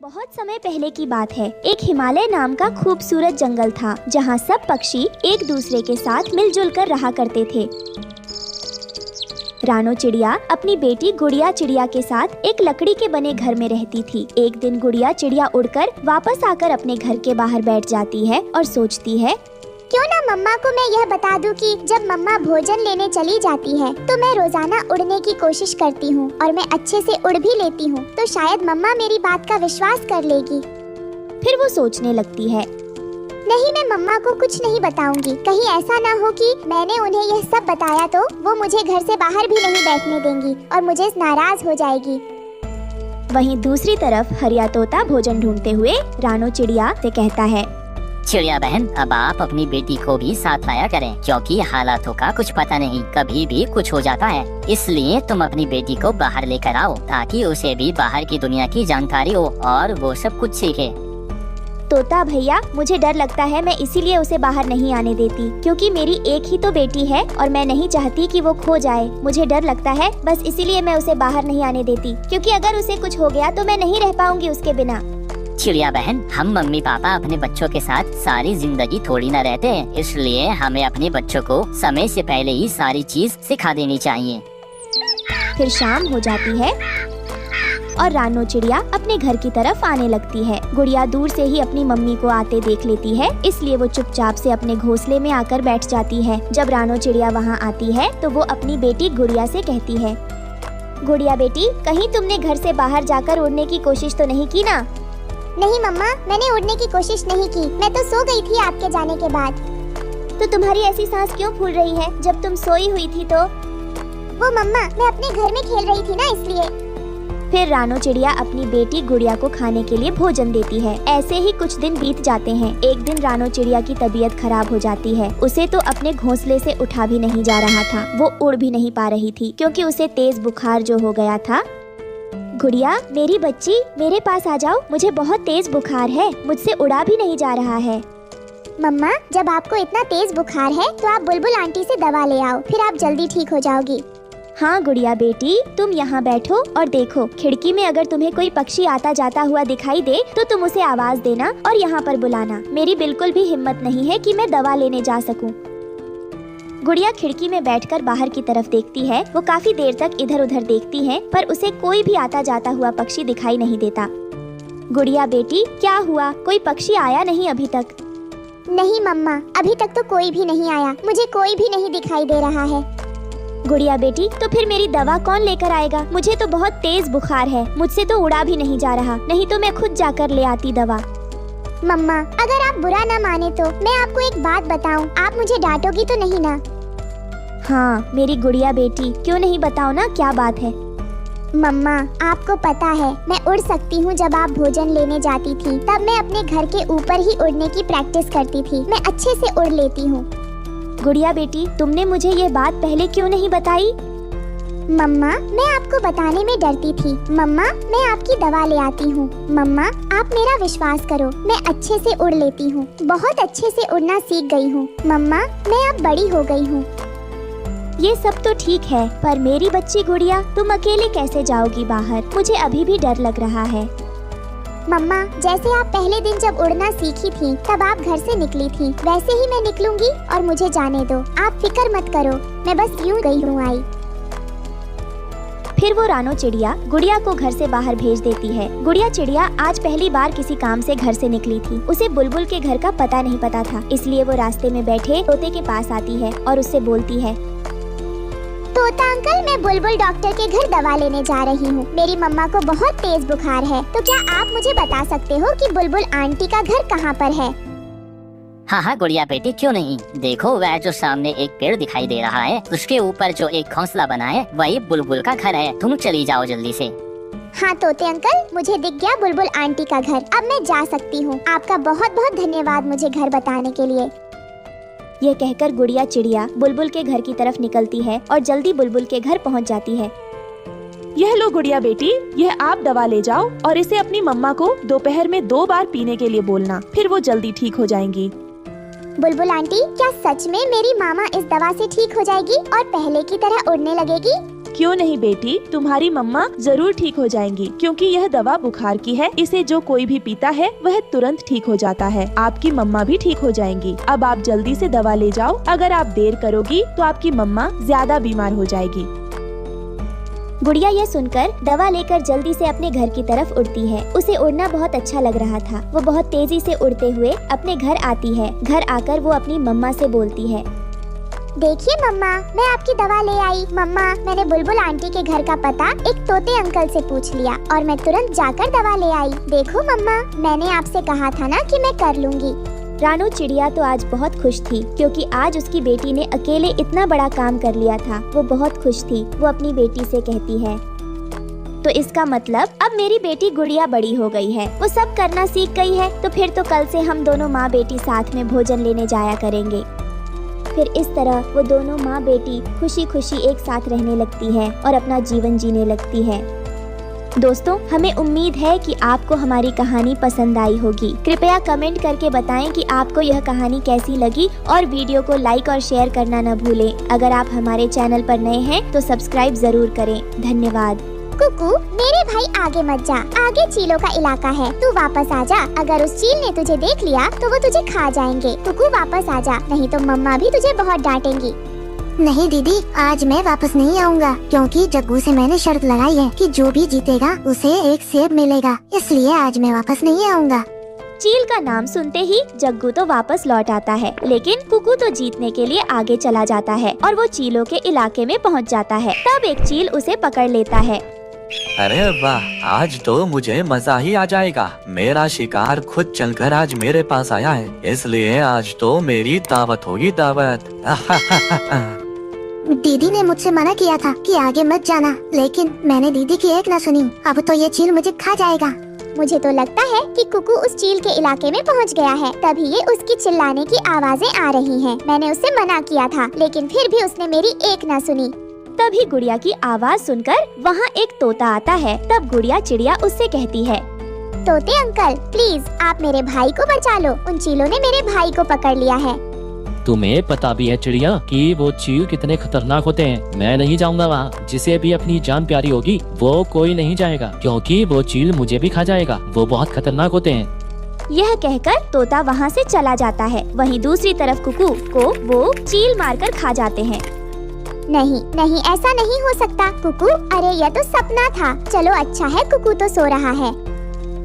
बहुत समय पहले की बात है। एक हिमालय नाम का खूबसूरत जंगल था जहाँ सब पक्षी एक दूसरे के साथ मिलजुल कर रहा करते थे। रानो चिड़िया अपनी बेटी गुड़िया चिड़िया के साथ एक लकड़ी के बने घर में रहती थी। एक दिन गुड़िया चिड़िया उड़कर वापस आकर अपने घर के बाहर बैठ जाती है और सोचती है, क्यों ना मम्मा को मैं यह बता दूं कि जब मम्मा भोजन लेने चली जाती है तो मैं रोजाना उड़ने की कोशिश करती हूँ और मैं अच्छे से उड़ भी लेती हूँ, तो शायद मम्मा मेरी बात का विश्वास कर लेगी। फिर वो सोचने लगती है, नहीं, मैं मम्मा को कुछ नहीं बताऊंगी। कहीं ऐसा ना हो कि मैंने उन्हें यह सब बताया तो वो मुझे घर से बाहर भी नहीं बैठने देंगी और मुझे नाराज हो जाएगी। वहीं दूसरी तरफ हरिया तोता भोजन ढूंढते हुए रानो चिड़िया से कहता है, चिड़िया बहन, अब आप अपनी बेटी को भी साथ लाया करें, क्योंकि हालातों का कुछ पता नहीं, कभी भी कुछ हो जाता है। इसलिए तुम अपनी बेटी को बाहर लेकर आओ ताकि उसे भी बाहर की दुनिया की जानकारी हो और वो सब कुछ सीखे। तोता भैया, मुझे डर लगता है, मैं इसीलिए उसे बाहर नहीं आने देती, क्योंकि मेरी एक ही तो बेटी है और मैं नहीं चाहती कि वो खो जाए। मुझे डर लगता है, बस इसीलिए मैं उसे बाहर नहीं आने देती, क्योंकि अगर उसे कुछ हो गया तो मैं नहीं रह पाऊंगी उसके बिना। चिड़िया बहन, हम मम्मी पापा अपने बच्चों के साथ सारी जिंदगी थोड़ी न रहते हैं, इसलिए हमें अपने बच्चों को समय से पहले ही सारी चीज सिखा देनी चाहिए। फिर शाम हो जाती है और रानो चिड़िया अपने घर की तरफ आने लगती है। गुड़िया दूर से ही अपनी मम्मी को आते देख लेती है, इसलिए वो चुपचाप से अपने घोंसले में आकर बैठ जाती है। जब रानो चिड़िया वहाँ आती है तो वो अपनी बेटी गुड़िया से कहती है, गुड़िया बेटी, कहीं तुमने घर से बाहर जाकर उड़ने की कोशिश तो नहीं की ना? नहीं मम्मा, मैंने उड़ने की कोशिश नहीं की, मैं तो सो गई थी आपके जाने के बाद। तो तुम्हारी ऐसी सांस क्यों फूल रही है? जब तुम सोई हुई थी तो? वो मम्मा, मैं अपने घर में खेल रही थी ना, इसलिए। फिर रानो चिड़िया अपनी बेटी गुड़िया को खाने के लिए भोजन देती है। ऐसे ही कुछ दिन बीत जाते हैं। एक दिन रानो चिड़िया की तबीयत खराब हो जाती है। उसे तो अपने घोंसले से उठा भी नहीं जा रहा था, वो उड़ भी नहीं पा रही थी क्योंकि उसे तेज बुखार जो हो गया था। गुड़िया, मेरी बच्ची, मेरे पास आ जाओ, मुझे बहुत तेज बुखार है, मुझसे उड़ा भी नहीं जा रहा है। मम्मा, जब आपको इतना तेज बुखार है तो आप बुलबुल आंटी से दवा ले आओ, फिर आप जल्दी ठीक हो जाओगी। हाँ गुड़िया बेटी, तुम यहाँ बैठो और देखो, खिड़की में अगर तुम्हें कोई पक्षी आता जाता हुआ दिखाई दे तो तुम उसे आवाज देना और यहाँ पर बुलाना। मेरी बिल्कुल भी हिम्मत नहीं है कि मैं दवा लेने जा सकूं। गुड़िया खिड़की में बैठकर बाहर की तरफ देखती है। वो काफी देर तक इधर उधर देखती है, पर उसे कोई भी आता जाता हुआ पक्षी दिखाई नहीं देता। गुड़िया बेटी, क्या हुआ? कोई पक्षी आया नहीं अभी तक? नहीं मम्मा, अभी तक तो कोई भी नहीं आया, मुझे कोई भी नहीं दिखाई दे रहा है। गुड़िया बेटी, तो फिर मेरी दवा कौन लेकर आएगा? मुझे तो बहुत तेज बुखार है, मुझसे तो उड़ा भी नहीं जा रहा, नहीं तो मैं खुद जाकर ले आती दवा। मम्मा, अगर आप बुरा न माने तो मैं आपको एक बात बताऊं, आप मुझे डांटोगी तो नहीं ना? हाँ मेरी गुड़िया बेटी, क्यों नहीं, बताओ ना क्या बात है। मम्मा, आपको पता है मैं उड़ सकती हूँ। जब आप भोजन लेने जाती थी तब मैं अपने घर के ऊपर ही उड़ने की प्रैक्टिस करती थी, मैं अच्छे से उड़ लेती हूँ। गुड़िया बेटी, तुमने मुझे ये बात पहले क्यों नहीं बताई? मम्मा, मैं आपको बताने में डरती थी। मम्मा, मैं आपकी दवा ले आती हूँ। मम्मा, आप मेरा विश्वास करो, मैं अच्छे से उड़ लेती हूँ, बहुत अच्छे से उड़ना सीख गई हूँ। मम्मा, मैं अब बड़ी हो गई हूँ। ये सब तो ठीक है, पर मेरी बच्ची गुड़िया, तुम अकेले कैसे जाओगी बाहर? मुझे अभी भी डर लग रहा है। मम्मा, जैसे आप पहले दिन जब उड़ना सीखी थी तब आप घर से निकली थी, वैसे ही मैं निकलूंगी और मुझे जाने दो, आप फिक्र मत करो, मैं बस यूं गई हूँ आई। फिर वो रानो चिड़िया गुड़िया को घर से बाहर भेज देती है। गुड़िया चिड़िया आज पहली बार किसी काम से घर से निकली थी। उसे बुलबुल के घर का पता नहीं पता था, इसलिए वो रास्ते में बैठे तोते के पास आती है और उससे बोलती है, तोता अंकल, मैं बुलबुल डॉक्टर के घर दवा लेने जा रही हूँ। मेरी मम्मा को बहुत तेज बुखार है, तो क्या आप मुझे बता सकते हो कि बुलबुल आंटी का घर कहाँ पर है? हाँ हाँ गुड़िया बेटी, क्यों नहीं, देखो वह जो सामने एक पेड़ दिखाई दे रहा है, उसके ऊपर जो एक घोंसला बना है वही बुलबुल का घर है, तुम चली जाओ जल्दी से। हाँ तोते अंकल, मुझे दिख गया बुलबुल आंटी का घर, अब मैं जा सकती हूँ। आपका बहुत बहुत धन्यवाद मुझे घर बताने के लिए। यह कहकर गुड़िया चिड़िया बुलबुल के घर की तरफ निकलती है और जल्दी बुलबुल के घर पहुंच जाती है। यह लो गुड़िया बेटी, यह आप दवा ले जाओ और इसे अपनी मम्मा को दोपहर में 2 बार पीने के लिए बोलना, फिर वो जल्दी ठीक हो जाएंगी। बुलबुल आंटी, क्या सच में मेरी मामा इस दवा से ठीक हो जाएगी और पहले की तरह उड़ने लगेगी? क्यों नहीं बेटी, तुम्हारी मम्मा जरूर ठीक हो जाएंगी, क्योंकि यह दवा बुखार की है। इसे जो कोई भी पीता है वह तुरंत ठीक हो जाता है। आपकी मम्मा भी ठीक हो जाएंगी। अब आप जल्दी से दवा ले जाओ। अगर आप देर करोगी तो आपकी मम्मा ज्यादा बीमार हो जाएगी। गुड़िया यह सुनकर दवा लेकर जल्दी से अपने घर की तरफ उड़ती है। उसे उड़ना बहुत अच्छा लग रहा था। वो बहुत तेजी से उड़ते हुए अपने घर आती है। घर आकर वो अपनी मम्मा से बोलती है, देखिए मम्मा, मैं आपकी दवा ले आई। मम्मा, मैंने बुलबुल आंटी के घर का पता एक तोते अंकल से पूछ लिया और मैं तुरंत जाकर दवा ले आई। देखो मम्मा, मैंने आपसे कहा था ना कि मैं कर लूंगी। रानू चिड़िया तो आज बहुत खुश थी, क्योंकि आज उसकी बेटी ने अकेले इतना बड़ा काम कर लिया था। वो बहुत खुश थी। वो अपनी बेटी से कहती है, तो इसका मतलब अब मेरी बेटी गुड़िया बड़ी हो गई है, वो सब करना सीख गई है। तो फिर तो कल से हम दोनों माँ बेटी साथ में भोजन लेने जाया करेंगे। फिर इस तरह वो दोनों माँ बेटी खुशी खुशी एक साथ रहने लगती है और अपना जीवन जीने लगती है। दोस्तों, हमें उम्मीद है कि आपको हमारी कहानी पसंद आई होगी। कृपया कमेंट करके बताएं कि आपको यह कहानी कैसी लगी और वीडियो को लाइक और शेयर करना न भूलें। अगर आप हमारे चैनल पर नए हैं तो सब्सक्राइब जरूर करें। धन्यवाद। कुकू, मेरे भाई आगे मत जा, आगे चीलों का इलाका है। तू वापस आ जा। अगर उस चील ने तुझे देख लिया तो वो तुझे खा जाएंगे। कुकू वापस आ जा, नहीं तो मम्मा भी तुझे बहुत डांटेंगी। नहीं दीदी, आज मैं वापस नहीं आऊंगा, क्योंकि जग्गू से मैंने शर्त लगाई है कि जो भी जीतेगा उसे एक सेब मिलेगा। इसलिए आज मैं वापस नहीं आऊंगा। चील का नाम सुनते ही जग्गू तो वापस लौट आता है, लेकिन कुकू तो जीतने के लिए आगे चला जाता है और वो चीलों के इलाके में पहुंच जाता है। तब एक चील उसे पकड़ लेता है। अरे वाह, आज तो मुझे मजा ही आ जाएगा। मेरा शिकार खुद चलकर आज मेरे पास आया है, इसलिए आज तो मेरी दावत होगी, दावत। दीदी ने मुझसे मना किया था कि आगे मत जाना, लेकिन मैंने दीदी की एक न सुनी। अब तो ये चील मुझे खा जाएगा। मुझे तो लगता है कि कुकू उस चील के इलाके में पहुंच गया है, तभी ये उसकी चिल्लाने की आवाजें आ रही हैं। मैंने उससे मना किया था, लेकिन फिर भी उसने मेरी एक न सुनी। तभी गुड़िया की आवाज सुनकर वहाँ एक तोता आता है। तब गुड़िया चिड़िया उससे कहती है, तोते अंकल, प्लीज आप मेरे भाई को बचा लो। उन चीलों ने मेरे भाई को पकड़ लिया है। तुम्हें पता भी है चिड़िया कि वो चील कितने खतरनाक होते हैं। मैं नहीं जाऊंगा वहाँ। जिसे भी अपनी जान प्यारी होगी वो कोई नहीं जाएगा, क्योंकि वो चील मुझे भी खा जाएगा। वो बहुत खतरनाक होते हैं। यह कहकर तोता वहाँ से चला जाता है। वहीं दूसरी तरफ कुकू को वो चील मारकर खा जाते हैं। नहीं नहीं, ऐसा नहीं हो सकता कुकू। अरे यह तो सपना था। चलो अच्छा है, कुकू तो सो रहा है।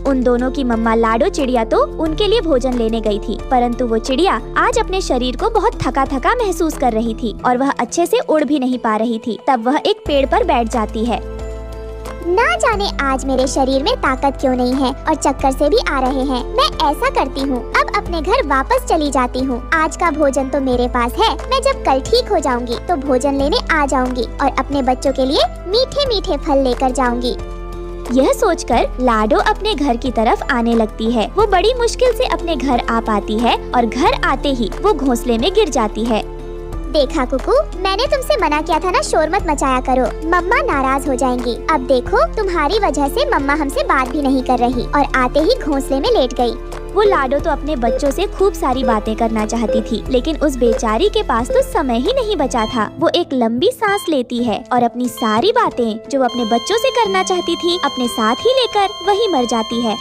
उन दोनों की मम्मा लाडो चिड़िया तो उनके लिए भोजन लेने गई थी, परंतु वो चिड़िया आज अपने शरीर को बहुत थका थका महसूस कर रही थी और वह अच्छे से उड़ भी नहीं पा रही थी। तब वह एक पेड़ पर बैठ जाती है। ना जाने आज मेरे शरीर में ताकत क्यों नहीं है और चक्कर से भी आ रहे हैं। मैं ऐसा करती हूँ, अब अपने घर वापस चली जाती हूँ। आज का भोजन तो मेरे पास है। मैं जब कल ठीक हो जाऊंगी तो भोजन लेने आ जाऊंगी और अपने बच्चों के लिए मीठे मीठे फल लेकर जाऊंगी। यह सोचकर लाडो अपने घर की तरफ आने लगती है। वो बड़ी मुश्किल से अपने घर आ पाती है और घर आते ही वो घोंसले में गिर जाती है। देखा कुकू, मैंने तुमसे मना किया था ना, शोर मत मचाया करो, मम्मा नाराज हो जाएंगी। अब देखो, तुम्हारी वजह से मम्मा हमसे बात भी नहीं कर रही और आते ही घोंसले में लेट गई। वो लाडो तो अपने बच्चों से खूब सारी बातें करना चाहती थी, लेकिन उस बेचारी के पास तो समय ही नहीं बचा था। वो एक लंबी सांस लेती है और अपनी सारी बातें जो वो अपने बच्चों से करना चाहती थी अपने साथ ही लेकर वहीं मर जाती है।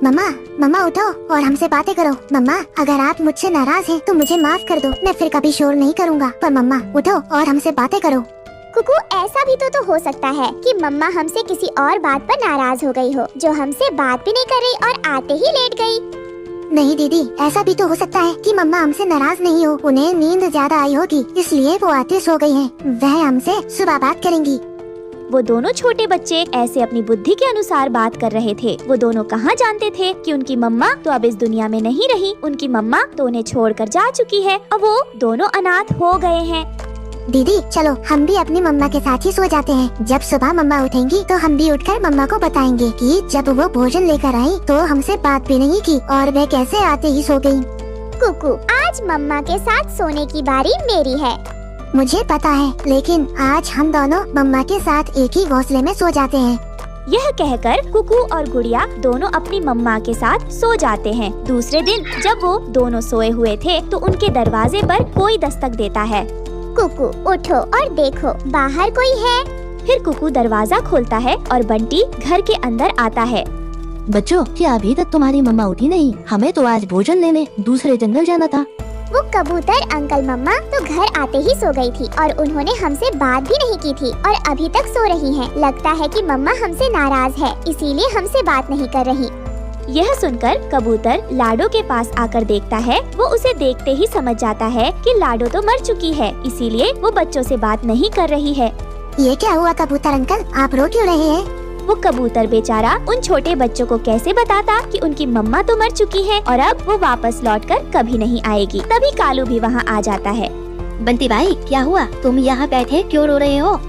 मम्मा, मम्मा उठो और हमसे बातें करो। मम्मा, अगर आप मुझसे नाराज हैं तो मुझे माफ कर दो। मैं फिर कभी शोर नहीं करूँगा। पर मम्मा उठो और हमसे बातें करो। कुकू, ऐसा भी तो हो सकता है कि मम्मा हमसे किसी और बात पर नाराज हो गई हो, जो हमसे बात भी नहीं कर रही और आते ही लेट गई। नहीं दीदी, ऐसा भी तो हो सकता है कि मम्मा हमसे नाराज नहीं हो, उन्हें नींद ज्यादा आई होगी, इसलिए वो आते सो गई हैं। वह हमसे सुबह बात करेंगी। वो दोनों छोटे बच्चे ऐसे अपनी बुद्धि के अनुसार बात कर रहे थे। वो दोनों कहाँ जानते थे कि उनकी मम्मा तो अब इस दुनिया में नहीं रही। उनकी मम्मा तो उन्हें छोड़कर जा चुकी है और वो दोनों अनाथ हो गए हैं। दीदी चलो हम भी अपनी मम्मा के साथ ही सो जाते हैं। जब सुबह मम्मा उठेंगी तो हम भी उठकर मम्मा को बताएंगे कि जब वो भोजन लेकर आई तो हमसे बात भी नहीं की और वे कैसे आते ही सो गयी। कुकू, आज मम्मा के साथ सोने की बारी मेरी है। मुझे पता है, लेकिन आज हम दोनों मम्मा के साथ एक ही घोंसले में सो जाते हैं। यह कहकर कुकू और गुड़िया दोनों अपनी मम्मा के साथ सो जाते हैं। दूसरे दिन जब वो दोनों सोए हुए थे तो उनके दरवाजे पर कोई दस्तक देता है। कुकू उठो और देखो बाहर कोई है। फिर कुकू दरवाजा खोलता है और बंटी घर के अंदर आता है। बच्चों, क्या अभी तक तुम्हारी मम्मा उठी नहीं? हमें तो आज भोजन लेने दूसरे जंगल जाना था। वो कबूतर अंकल मम्मा तो घर आते ही सो गई थी और उन्होंने हमसे बात भी नहीं की थी और अभी तक सो रही हैं। लगता है कि मम्मा हमसे नाराज है, इसीलिए हमसे बात नहीं कर रही। यह सुनकर कबूतर लाडो के पास आकर देखता है। वो उसे देखते ही समझ जाता है कि लाडो तो मर चुकी है, इसीलिए वो बच्चों से बात नहीं कर रही है। ये क्या हुआ कबूतर अंकल, आप रो क्यों रहे हैं? वो कबूतर बेचारा उन छोटे बच्चों को कैसे बताता कि उनकी मम्मा तो मर चुकी है और अब वो वापस लौटकर कभी नहीं आएगी। तभी कालू भी वहाँ आ जाता है। बंटी भाई, क्या हुआ? तुम यहाँ बैठे क्यों रो रहे हो?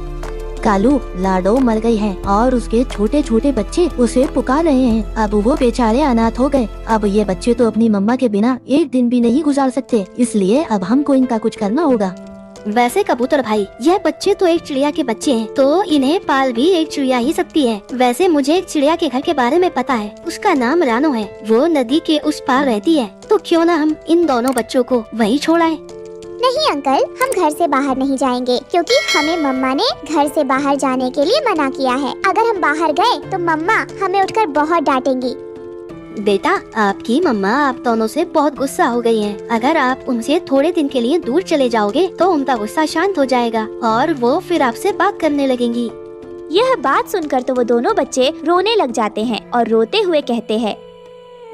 कालू, लाडो मर गई है और उसके छोटे छोटे बच्चे उसे पुकार रहे हैं। अब वो बेचारे अनाथ हो गए। अब ये बच्चे तो अपनी मम्मा के बिना एक दिन भी नहीं गुजार सकते, इसलिए अब हमको इनका कुछ करना होगा। वैसे कबूतर भाई, यह बच्चे तो एक चिड़िया के बच्चे हैं, तो इन्हें पाल भी एक चिड़िया ही सकती है। वैसे मुझे एक चिड़िया के घर के बारे में पता है, उसका नाम रानो है। वो नदी के उस पार रहती है, तो क्यों ना हम इन दोनों बच्चों को वहीं छोड़ आए। नहीं अंकल, हम घर से बाहर नहीं जाएंगे क्योंकि हमें मम्मा ने घर से बाहर जाने के लिए मना किया है। अगर हम बाहर गए तो मम्मा हमें उठकर बहुत डांटेंगी। बेटा, आपकी मम्मा आप दोनों से बहुत गुस्सा हो गई हैं। अगर आप उनसे थोड़े दिन के लिए दूर चले जाओगे तो उनका गुस्सा शांत हो जाएगा और वो फिर आपसे बात करने लगेंगी। यह बात सुनकर तो वो दोनों बच्चे रोने लग जाते हैं और रोते हुए कहते हैं,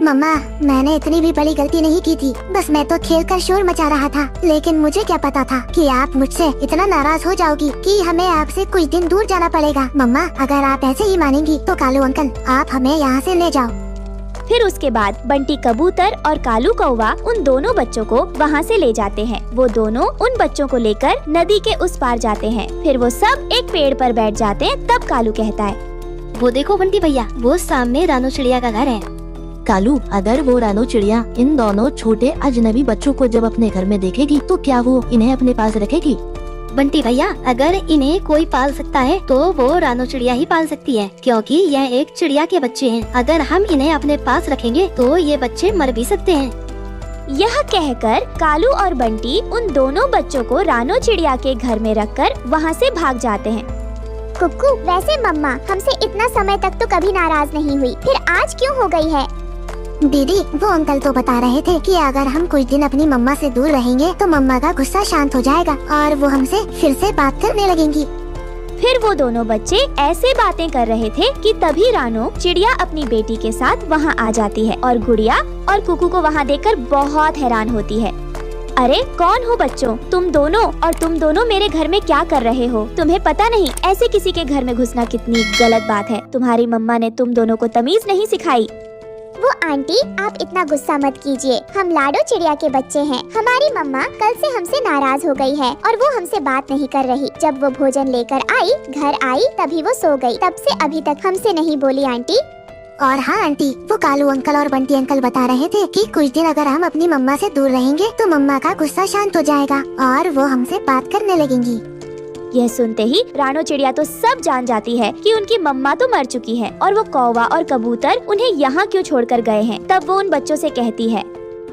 मम्मा, मैंने इतनी भी बड़ी गलती नहीं की थी। बस मैं तो खेलकर शोर मचा रहा था, लेकिन मुझे क्या पता था कि आप मुझसे इतना नाराज हो जाओगी कि हमें आपसे कुछ दिन दूर जाना पड़ेगा। मम्मा, अगर आप ऐसे ही मानेंगी तो कालू अंकल आप हमें यहाँ से ले जाओ। फिर उसके बाद बंटी कबूतर और कालू कौवा उन दोनों बच्चों को वहाँ से ले जाते हैं। वो दोनों उन बच्चों को लेकर नदी के उस पार जाते हैं। फिर वो सब एक पेड़ पर बैठ जाते हैं। तब कालू कहता है, वो देखो बंटी भैया, वो सामने रानो चिड़िया का घर है। कालू, अगर वो रानो चिड़िया इन दोनों छोटे अजनबी बच्चों को जब अपने घर में देखेगी तो क्या वो इन्हें अपने पास रखेगी? बंटी भैया, अगर इन्हें कोई पाल सकता है तो वो रानो चिड़िया ही पाल सकती है, क्योंकि यह एक चिड़िया के बच्चे हैं। अगर हम इन्हें अपने पास रखेंगे तो ये बच्चे मर भी सकते हैं। यह कहकर कालू और बंटी उन दोनों बच्चों को रानो चिड़िया के घर में रखकर वहाँ से भाग जाते हैं। कुकू, वैसे मम्मा हमसे इतना समय तक तो कभी नाराज नहीं हुई, फिर आज क्यों हो गई है? दीदी, वो अंकल तो बता रहे थे कि अगर हम कुछ दिन अपनी मम्मा से दूर रहेंगे तो मम्मा का गुस्सा शांत हो जाएगा और वो हमसे फिर से बात करने लगेंगी। फिर वो दोनों बच्चे ऐसे बातें कर रहे थे कि तभी रानो चिड़िया अपनी बेटी के साथ वहाँ आ जाती है और गुड़िया और कुकू को वहाँ देखकर बहुत हैरान होती है। अरे कौन हो बच्चों तुम दोनों, और तुम दोनों मेरे घर में क्या कर रहे हो? तुम्हें पता नहीं ऐसे किसी के घर में घुसना कितनी गलत बात है। तुम्हारी मम्मा ने तुम दोनों को तमीज नहीं सिखाई। वो आंटी, आप इतना गुस्सा मत कीजिए, हम लाडो चिड़िया के बच्चे हैं। हमारी मम्मा कल से हमसे नाराज हो गई है और वो हमसे बात नहीं कर रही। जब वो भोजन लेकर घर आई तभी वो सो गई। तब से अभी तक हमसे नहीं बोली आंटी। और हाँ आंटी, वो कालू अंकल और बंटी अंकल बता रहे थे कि कुछ दिन अगर हम अपनी मम्मा से दूर रहेंगे तो मम्मा का गुस्सा शांत हो जाएगा और वो हमसे बात करने लगेंगी। यह सुनते ही रानो चिड़िया तो सब जान जाती है कि उनकी मम्मा तो मर चुकी है और वो कौवा और कबूतर उन्हें यहाँ क्यों छोड़कर गए हैं। तब वो उन बच्चों से कहती है,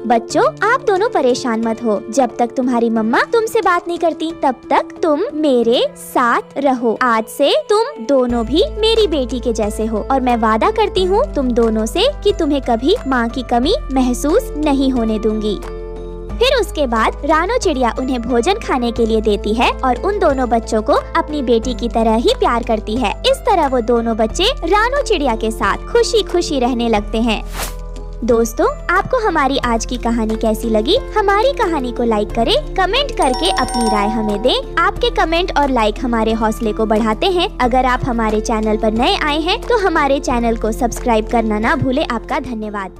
बच्चों आप दोनों परेशान मत हो। जब तक तुम्हारी मम्मा तुमसे बात नहीं करती तब तक तुम मेरे साथ रहो। आज से तुम दोनों भी मेरी बेटी के जैसे हो और मैं वादा करती हूँ तुम दोनों से कि तुम्हें कभी माँ की कमी महसूस नहीं होने दूंगी। फिर उसके बाद रानो चिड़िया उन्हें भोजन खाने के लिए देती है और उन दोनों बच्चों को अपनी बेटी की तरह ही प्यार करती है। इस तरह वो दोनों बच्चे रानो चिड़िया के साथ खुशी खुशी रहने लगते हैं। दोस्तों, आपको हमारी आज की कहानी कैसी लगी? हमारी कहानी को लाइक करें, कमेंट करके अपनी राय हमें दें। आपके कमेंट और लाइक हमारे हौसले को बढ़ाते हैं। अगर आप हमारे चैनल पर नए आए हैं तो हमारे चैनल को सब्सक्राइब करना ना भूलें। आपका धन्यवाद।